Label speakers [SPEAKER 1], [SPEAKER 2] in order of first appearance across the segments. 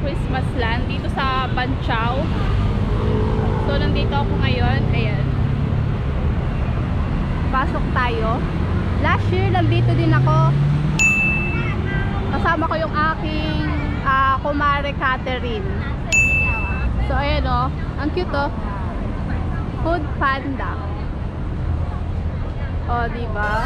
[SPEAKER 1] Christmas land dito sa Banchaw. So, nandito ako ngayon. Ayan. Pasok tayo. Last year, nandito din ako. Kasama ko yung aking kumare Catherine. So, ayan o. Ang cute o. Food Panda. O, diba?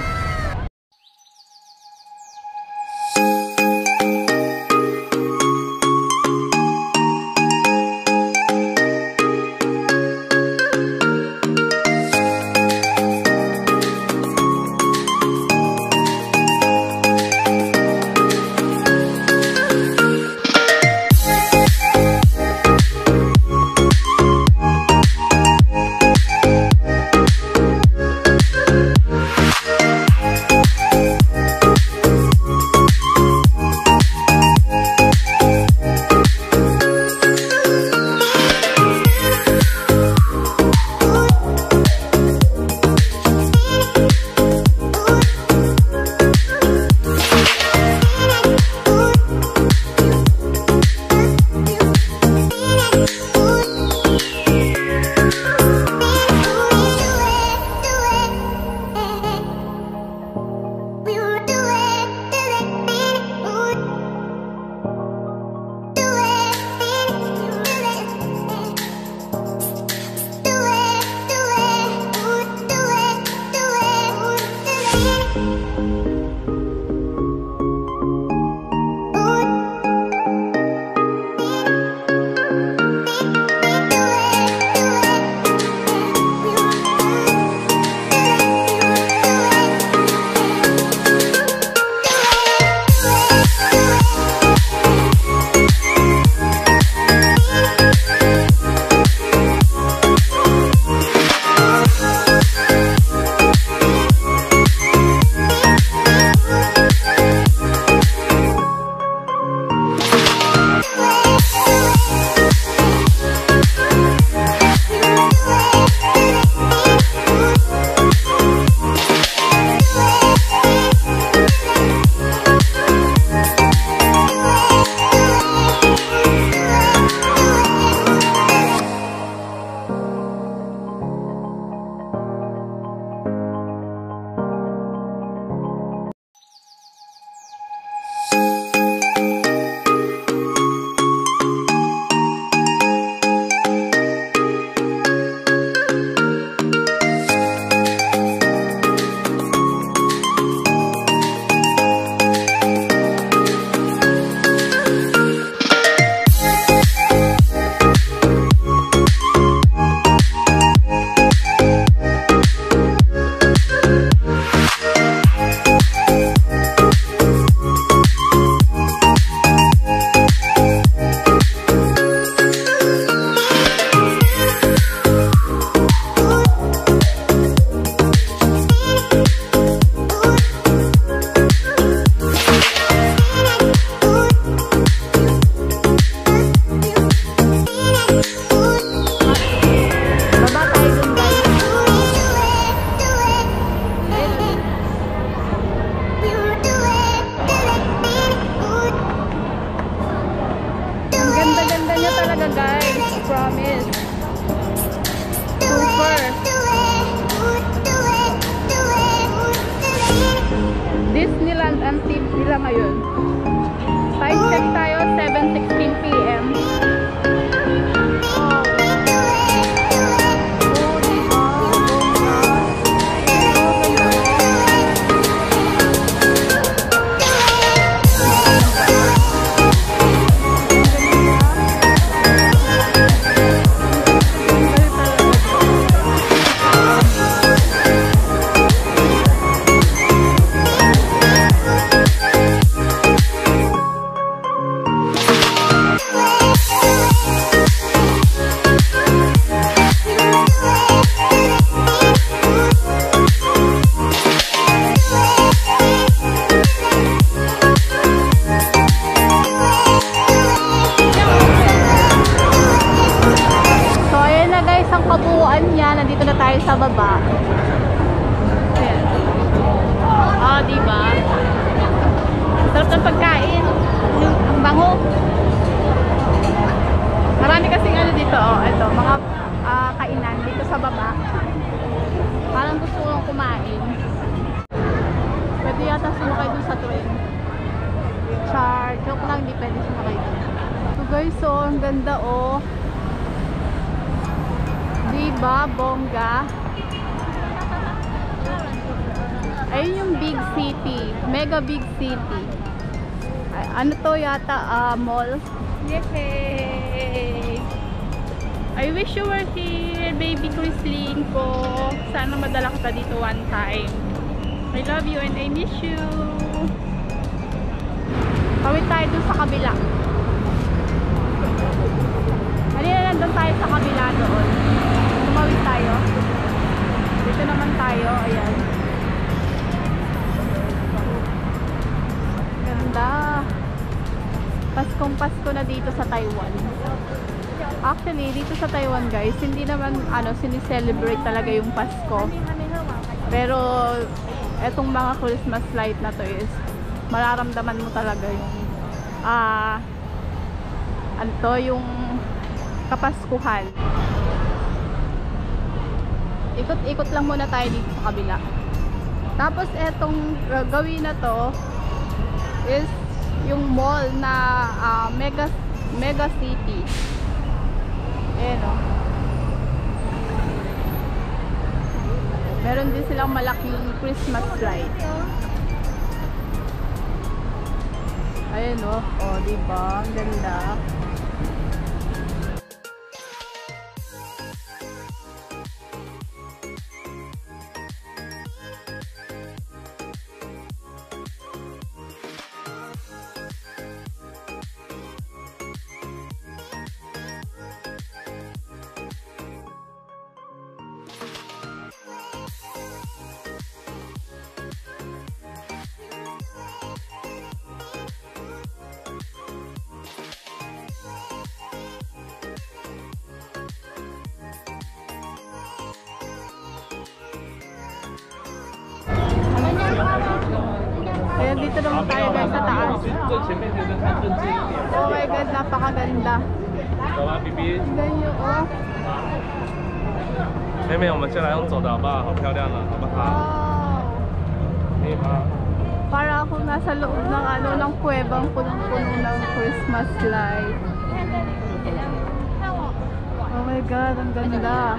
[SPEAKER 1] Ngayon. Time check tayo, 7:16 PM. Sa baba. Ayan. Oh, diba? Sarap ng pagkain. Ang bango. Marami kasing ano dito, oh. Ito, mga kainan dito sa baba. Parang gusto kong kumain. Pwede yata sumakay dun sa train. Char, joke lang, hindi pwede sumakay dun. So guys, so ang ganda, oh. Diba, bongga? Ayun yung big city. Mega big city. Ay, ano to yata, mall? Yay! I wish you were here, baby Chrislyn ko. Sana madala kita dito one time. I love you and I miss you. Kawit tayo dun sa kabila. Halina lang dun tayo sa kabila doon. Tumawid tayo. Dito naman tayo. Ayan. Ganda. Paskong Pasko na dito sa Taiwan. Actually, dito sa Taiwan guys, hindi naman sinicelebrate talaga yung Pasko. Pero etong mga Christmas light na to is mararamdaman mo talaga yung yung kapaskuhan. Ikot-ikot lang muna tayo dito sa kabila. Tapos etong gawin na to is yung mall na mega city. Ayan o. Meron din silang malaking Christmas light. Ayan o. O, diba? Ang ganda. Ayan, dito naman tayo guys sa taas. Oh my god, napakaganda. Ganyo, oh.
[SPEAKER 2] 妹妹，我们先来用走的好不好？好漂亮啊，好不好？
[SPEAKER 1] Wow.
[SPEAKER 2] 可以吗？
[SPEAKER 1] Para akong nasa loob ng ng kuwebang punong-puno ng Christmas light. Oh my god, ang ganda.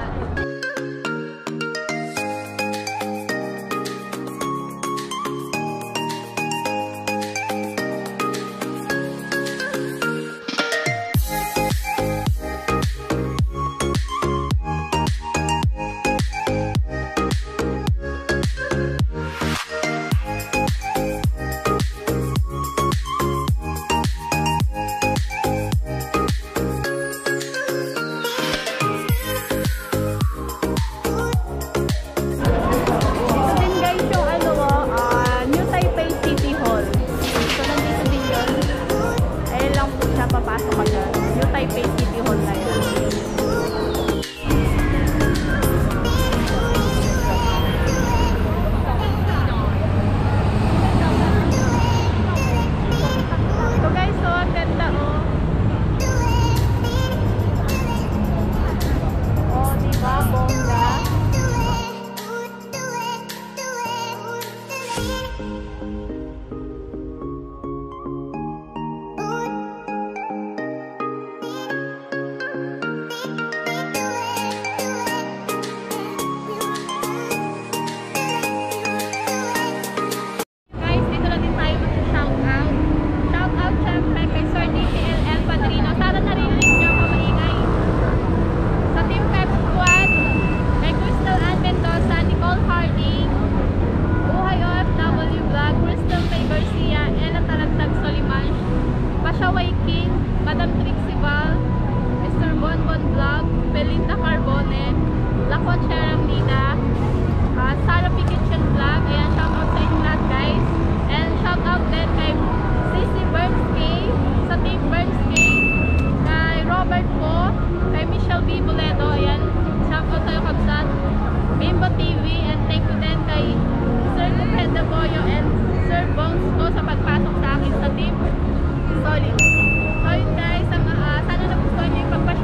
[SPEAKER 1] So yun guys, sana nagustuhan nyo yung pagpasya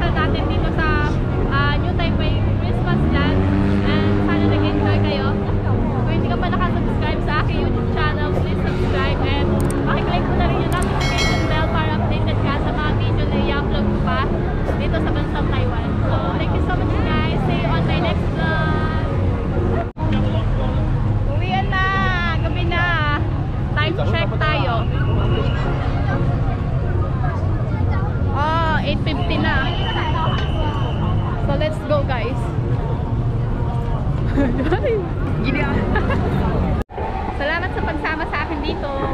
[SPEAKER 1] guys. Salamat sa pagsama sa akin dito.